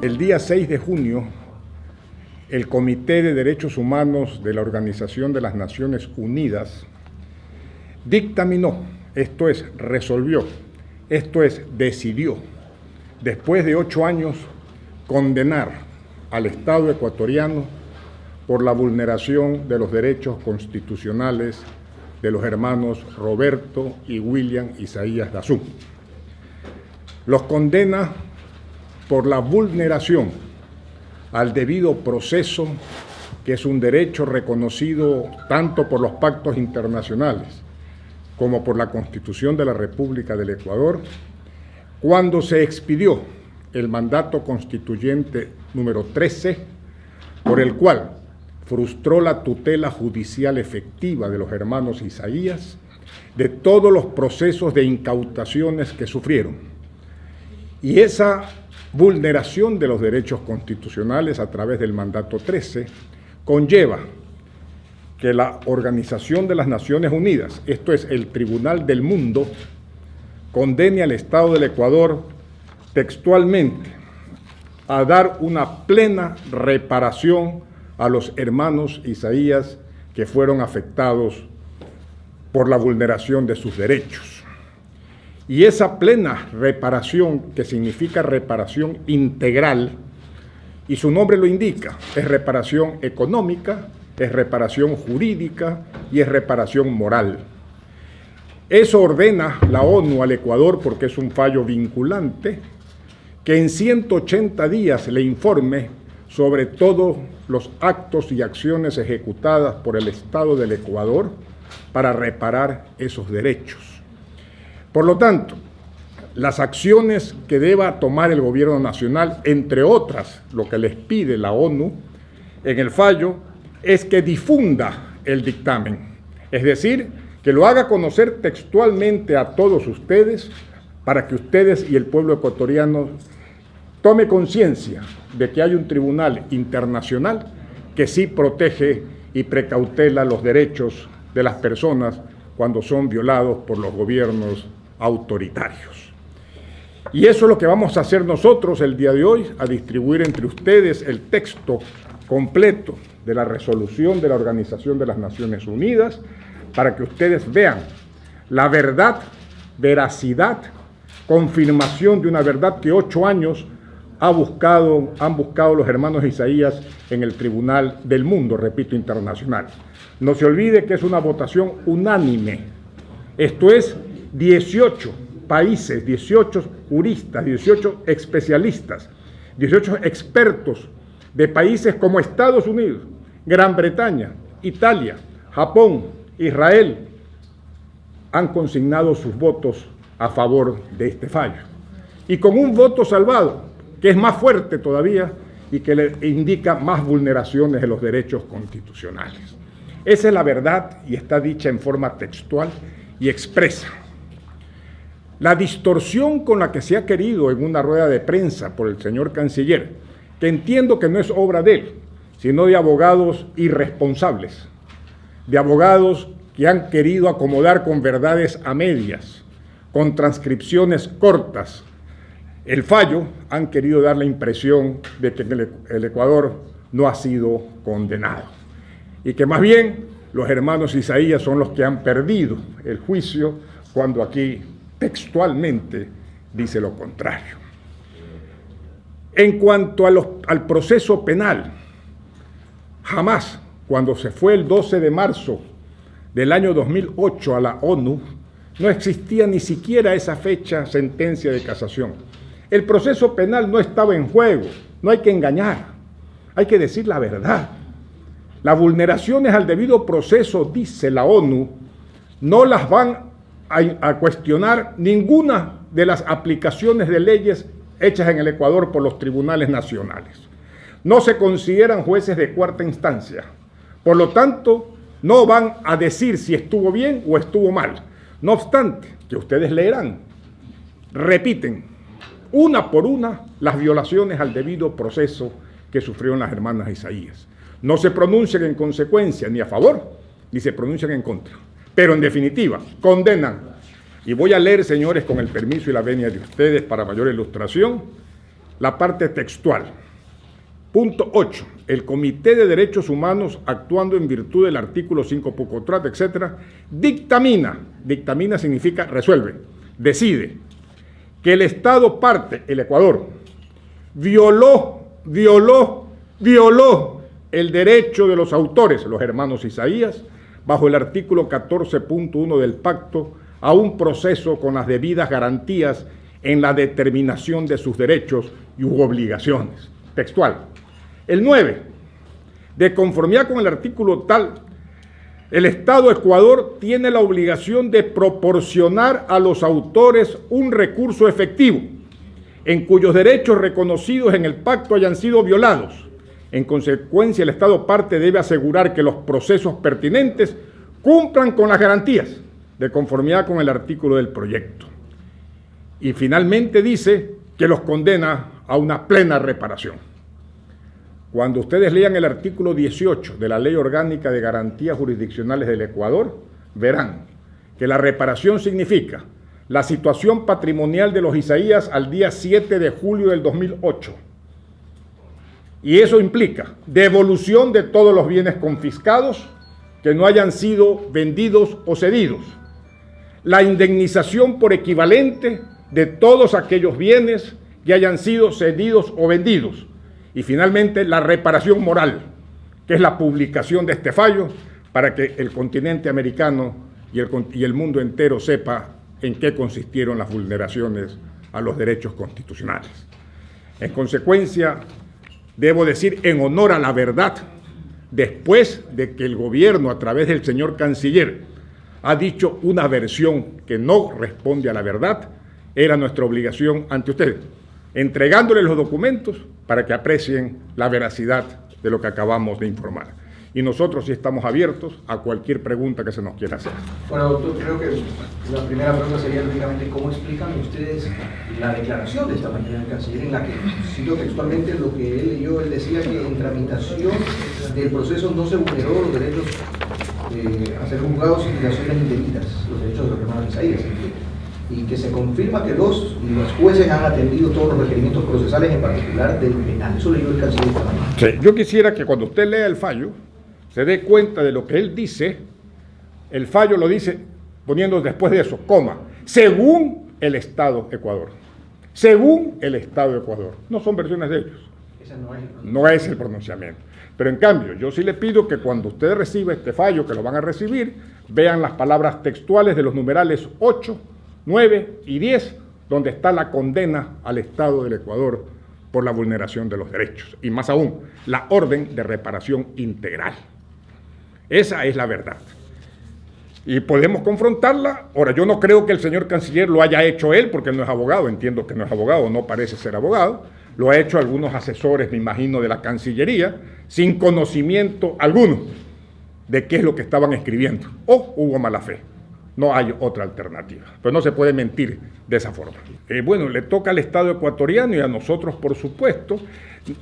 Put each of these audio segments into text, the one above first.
El día 6 de junio, el Comité de Derechos Humanos de la Organización de las Naciones Unidas dictaminó, esto es, resolvió, esto es, decidió, después de 8 años, condenar al Estado ecuatoriano por la vulneración de los derechos constitucionales de los hermanos Roberto y William Isaías Dazú. Los condena por la vulneración al debido proceso, que es un derecho reconocido tanto por los pactos internacionales como por la Constitución de la República del Ecuador, cuando se expidió el mandato constituyente número 13, por el cual frustró la tutela judicial efectiva de los hermanos Isaías de todos los procesos de incautaciones que sufrieron. Y esa vulneración de los derechos constitucionales a través del mandato 13 conlleva que la Organización de las Naciones Unidas, esto es, el Tribunal del Mundo, condene al Estado del Ecuador textualmente a dar una plena reparación a los hermanos Isaías que fueron afectados por la vulneración de sus derechos. Y esa plena reparación, que significa reparación integral, y su nombre lo indica, es reparación económica, es reparación jurídica y es reparación moral. Eso ordena la ONU al Ecuador, porque es un fallo vinculante, que en 180 días le informe sobre todos los actos y acciones ejecutadas por el Estado del Ecuador para reparar esos derechos. Por lo tanto, las acciones que deba tomar el gobierno nacional, entre otras, lo que les pide la ONU en el fallo, es que difunda el dictamen, es decir, que lo haga conocer textualmente a todos ustedes para que ustedes y el pueblo ecuatoriano tome conciencia de que hay un tribunal internacional que sí protege y precautela los derechos de las personas cuando son violados por los gobiernos autoritarios. Y eso es lo que vamos a hacer nosotros el día de hoy, a distribuir entre ustedes el texto completo de la resolución de la Organización de las Naciones Unidas, para que ustedes vean la verdad, veracidad, confirmación de una verdad que 8 años han buscado los hermanos Isaías en el Tribunal del Mundo, repito, internacional. No se olvide que es una votación unánime. Esto es 18 países, 18 juristas, 18 especialistas, 18 expertos de países como Estados Unidos, Gran Bretaña, Italia, Japón, Israel, han consignado sus votos a favor de este fallo. Y con un voto salvado, que es más fuerte todavía y que le indica más vulneraciones de los derechos constitucionales. Esa es la verdad y está dicha en forma textual y expresa. La distorsión con la que se ha querido en una rueda de prensa por el señor canciller, que entiendo que no es obra de él, sino de abogados irresponsables, de abogados que han querido acomodar con verdades a medias, con transcripciones cortas, el fallo, han querido dar la impresión de que el Ecuador no ha sido condenado y que más bien los hermanos Isaías son los que han perdido el juicio, cuando aquí textualmente dice lo contrario. En cuanto al proceso penal, jamás, cuando se fue el 12 de marzo del año 2008 a la ONU, no existía ni siquiera esa fecha sentencia de casación. El proceso penal no estaba en juego, no hay que engañar, hay que decir la verdad. Las vulneraciones al debido proceso, dice la ONU, no las van a cuestionar ninguna de las aplicaciones de leyes hechas en el Ecuador por los tribunales nacionales. No se consideran jueces de cuarta instancia. Por lo tanto, no van a decir si estuvo bien o estuvo mal. No obstante, que ustedes leerán, repiten una por una las violaciones al debido proceso que sufrieron las hermanas Isaías. No se pronuncian en consecuencia ni a favor, ni se pronuncian en contra. Pero en definitiva, condenan. Y voy a leer, señores, con el permiso y la venia de ustedes para mayor ilustración, la parte textual. Punto 8. El Comité de Derechos Humanos, actuando en virtud del artículo 5 Pucotrat, etc., dictamina significa resuelve, decide, que el Estado parte, el Ecuador, violó el derecho de los autores, los hermanos Isaías, bajo el artículo 14.1 del pacto, a un proceso con las debidas garantías en la determinación de sus derechos y obligaciones. Textual. El 9. De conformidad con el artículo tal, el Estado Ecuador tiene la obligación de proporcionar a los autores un recurso efectivo en cuyos derechos reconocidos en el pacto hayan sido violados. En consecuencia, el Estado parte debe asegurar que los procesos pertinentes cumplan con las garantías de conformidad con el artículo del proyecto. Y finalmente dice que los condena a una plena reparación. Cuando ustedes lean el artículo 18 de la Ley Orgánica de Garantías Jurisdiccionales del Ecuador, verán que la reparación significa la situación patrimonial de los Isaías al día 7 de julio del 2008. Y eso implica devolución de todos los bienes confiscados que no hayan sido vendidos o cedidos, la indemnización por equivalente de todos aquellos bienes que hayan sido cedidos o vendidos, y finalmente la reparación moral, que es la publicación de este fallo para que el continente americano y el mundo entero sepa en qué consistieron las vulneraciones a los derechos constitucionales. En consecuencia, debo decir, en honor a la verdad, después de que el gobierno, a través del señor canciller, ha dicho una versión que no responde a la verdad, era nuestra obligación ante ustedes, entregándoles los documentos para que aprecien la veracidad de lo que acabamos de informar. Y nosotros sí estamos abiertos a cualquier pregunta que se nos quiera hacer. Bueno, doctor, creo que la primera pregunta sería, lógicamente, ¿cómo explican ustedes la declaración de esta mañana del canciller en la que, cito textualmente lo que él leyó, él decía que en tramitación del proceso no se vulneró los derechos a ser juzgados sin dilaciones indebidas, los derechos de los hermanos Isaías, y que se confirma que los jueces han atendido todos los requerimientos procesales, en particular del penal? Eso leyó el canciller esta mañana. Sí, yo quisiera que cuando usted lea el fallo, se dé cuenta de lo que él dice. El fallo lo dice poniendo después de eso, coma, según el Estado Ecuador. Según el Estado Ecuador. No son versiones de ellos. Ese no es el pronunciamiento. No es el pronunciamiento. Pero en cambio, yo sí le pido que cuando usted reciba este fallo, que lo van a recibir, vean las palabras textuales de los numerales 8, 9 y 10, donde está la condena al Estado del Ecuador por la vulneración de los derechos. Y más aún, la orden de reparación integral. Esa es la verdad. Y podemos confrontarla. Ahora, yo no creo que el señor canciller lo haya hecho él, porque no es abogado, entiendo que no es abogado, no parece ser abogado. Lo ha hecho algunos asesores, me imagino, de la Cancillería, sin conocimiento alguno de qué es lo que estaban escribiendo. O hubo mala fe. No hay otra alternativa. Pero no se puede mentir de esa forma. Bueno, le toca al Estado ecuatoriano y a nosotros, por supuesto.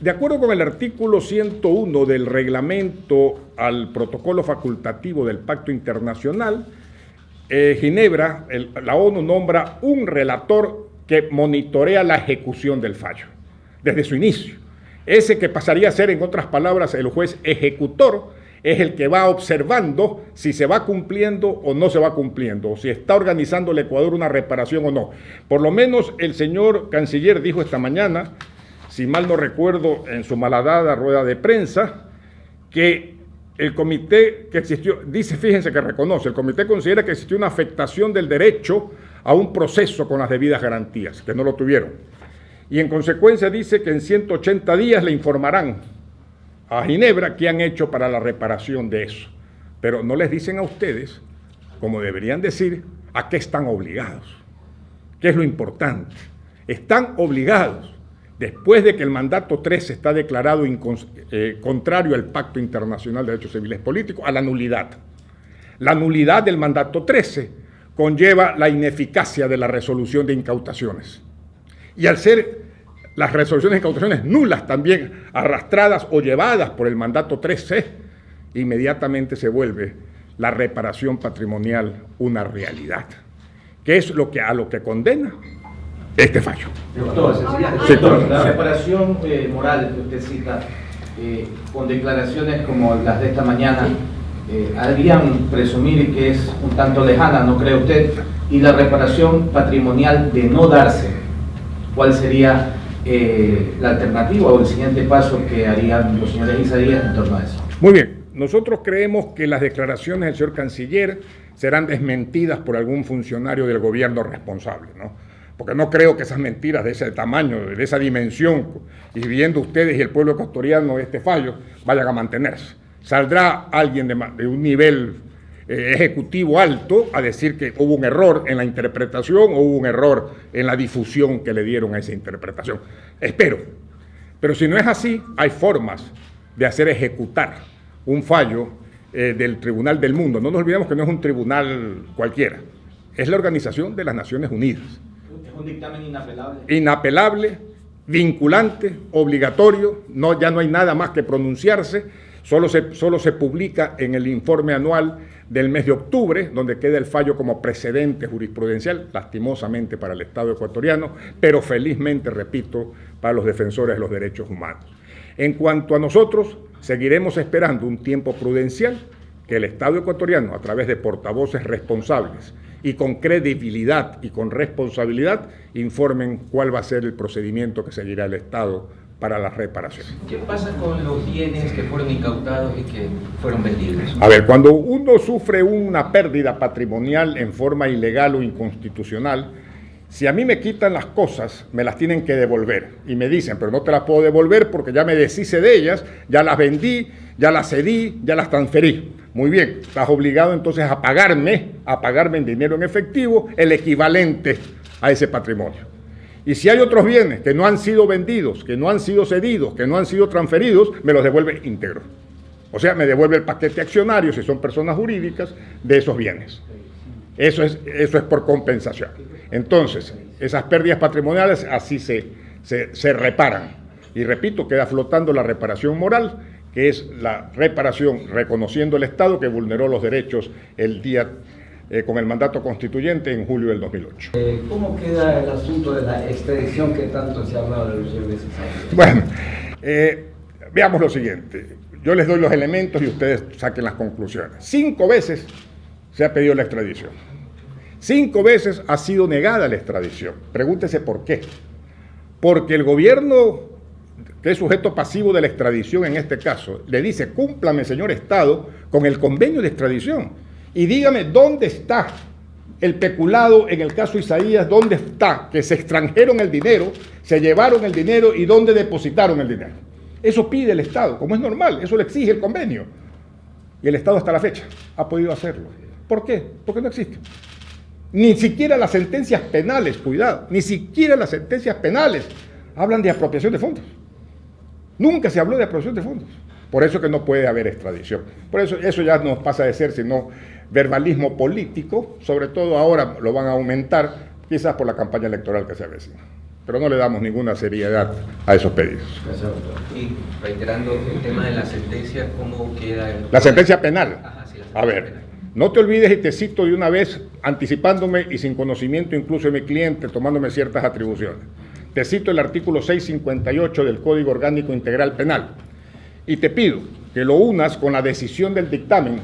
De acuerdo con el artículo 101 del reglamento al protocolo facultativo del Pacto Internacional, Ginebra, la ONU nombra un relator que monitorea la ejecución del fallo, desde su inicio. Ese que pasaría a ser, en otras palabras, el juez ejecutor, es el que va observando si se va cumpliendo o no se va cumpliendo, o si está organizando el Ecuador una reparación o no. Por lo menos el señor canciller dijo esta mañana, si mal no recuerdo, en su malhadada rueda de prensa, que el comité que existió, dice, fíjense que reconoce, el comité considera que existió una afectación del derecho a un proceso con las debidas garantías, que no lo tuvieron. Y en consecuencia dice que en 180 días le informarán a Ginebra qué han hecho para la reparación de eso. Pero no les dicen a ustedes, como deberían decir, a qué están obligados. ¿Qué es lo importante? Están obligados, después de que el mandato 13 está declarado contrario al Pacto Internacional de Derechos Civiles Políticos, a la nulidad. La nulidad del mandato 13 conlleva la ineficacia de la resolución de incautaciones. Y al ser las resoluciones de incautaciones nulas también arrastradas o llevadas por el mandato 13, inmediatamente se vuelve la reparación patrimonial una realidad. ¿Qué es a lo que condena? este fallo. Sí, doctor, la reparación moral que usted cita, con declaraciones como las de esta mañana, harían presumir que es un tanto lejana, ¿no cree usted? Y la reparación patrimonial de no darse, ¿cuál sería la alternativa o el siguiente paso que harían los señores Isaías en torno a eso? Muy bien, nosotros creemos que las declaraciones del señor canciller serán desmentidas por algún funcionario del gobierno responsable, ¿no? Porque no creo que esas mentiras de ese tamaño, de esa dimensión, y viendo ustedes y el pueblo ecuatoriano este fallo, vayan a mantenerse. Saldrá alguien de un nivel ejecutivo alto a decir que hubo un error en la interpretación o hubo un error en la difusión que le dieron a esa interpretación. Espero. Pero si no es así, hay formas de hacer ejecutar un fallo del Tribunal del Mundo. No nos olvidemos que no es un tribunal cualquiera, es la Organización de las Naciones Unidas. Es un dictamen inapelable. Inapelable, vinculante, obligatorio, ya no hay nada más que pronunciarse, solo se publica en el informe anual del mes de octubre, donde queda el fallo como precedente jurisprudencial, lastimosamente para el Estado ecuatoriano, pero felizmente, repito, para los defensores de los derechos humanos. En cuanto a nosotros, seguiremos esperando un tiempo prudencial que el Estado ecuatoriano, a través de portavoces responsables y con credibilidad y con responsabilidad, informen cuál va a ser el procedimiento que seguirá el Estado para la reparación. ¿Qué pasa con los bienes que fueron incautados y que fueron vendidos? A ver, cuando uno sufre una pérdida patrimonial en forma ilegal o inconstitucional, si a mí me quitan las cosas, me las tienen que devolver. Y me dicen, pero no te las puedo devolver porque ya me deshice de ellas, ya las vendí, ya las cedí, ya las transferí. Muy bien, estás obligado entonces a pagarme en dinero en efectivo el equivalente a ese patrimonio. Y si hay otros bienes que no han sido vendidos, que no han sido cedidos, que no han sido transferidos, me los devuelve íntegro. O sea, me devuelve el paquete accionario, si son personas jurídicas, de esos bienes. Eso es por compensación. Entonces, esas pérdidas patrimoniales así se reparan. Y repito, queda flotando la reparación moral, que es la reparación reconociendo el Estado que vulneró los derechos el día con el mandato constituyente en julio del 2008. ¿Cómo queda el asunto de la extradición que tanto se ha hablado de los señores? Bueno, veamos lo siguiente. Yo les doy los elementos y ustedes saquen las conclusiones. 5 veces se ha pedido la extradición. 5 veces ha sido negada la extradición. Pregúntese por qué. Porque el gobierno, que es sujeto pasivo de la extradición en este caso, le dice, cúmplame, señor Estado, con el convenio de extradición. Y dígame, ¿dónde está el peculado en el caso Isaías? ¿Dónde está? Que se extrajeron el dinero, se llevaron el dinero y ¿dónde depositaron el dinero? Eso pide el Estado, como es normal, eso le exige el convenio. Y el Estado hasta la fecha ha podido hacerlo. ¿Por qué? Porque no existe. Ni siquiera las sentencias penales, cuidado, ni siquiera las sentencias penales hablan de apropiación de fondos. Nunca se habló de apropiación de fondos. Por eso que no puede haber extradición. Por eso ya no pasa de ser sino verbalismo político, sobre todo ahora lo van a aumentar, quizás por la campaña electoral que se avecina. Pero no le damos ninguna seriedad a esos pedidos. Y reiterando el tema de la sentencia, ¿cómo queda? La sentencia penal. Ajá, sí, la sentencia A ver, penal. no te olvides y te cito de una vez, anticipándome y sin conocimiento incluso de mi cliente, tomándome ciertas atribuciones. Te cito el artículo 658 del Código Orgánico Integral Penal. Y te pido que lo unas con la decisión del dictamen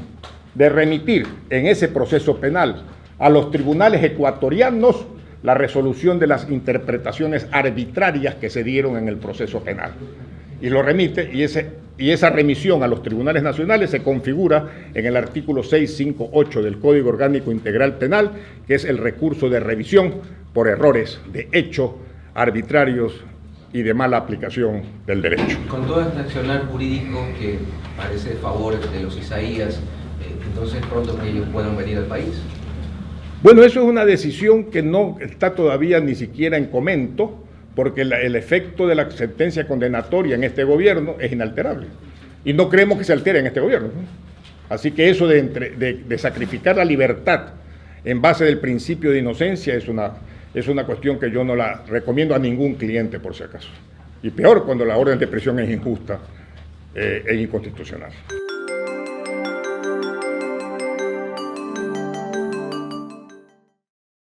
de remitir en ese proceso penal a los tribunales ecuatorianos la resolución de las interpretaciones arbitrarias que se dieron en el proceso penal. Y lo remite, y esa remisión a los tribunales nacionales se configura en el artículo 658 del Código Orgánico Integral Penal, que es el recurso de revisión por errores de hecho arbitrarios y de mala aplicación del derecho. Con todo este accionar jurídico que parece de favor de los Isaías, entonces pronto que ellos puedan venir al país. Bueno, eso es una decisión que no está todavía ni siquiera en comento, porque el efecto de la sentencia condenatoria en este gobierno es inalterable. Y no creemos que se altere en este gobierno, ¿no? Así que eso de sacrificar la libertad en base del principio de inocencia es una cuestión que yo no la recomiendo a ningún cliente, por si acaso. Y peor cuando la orden de prisión es injusta e inconstitucional.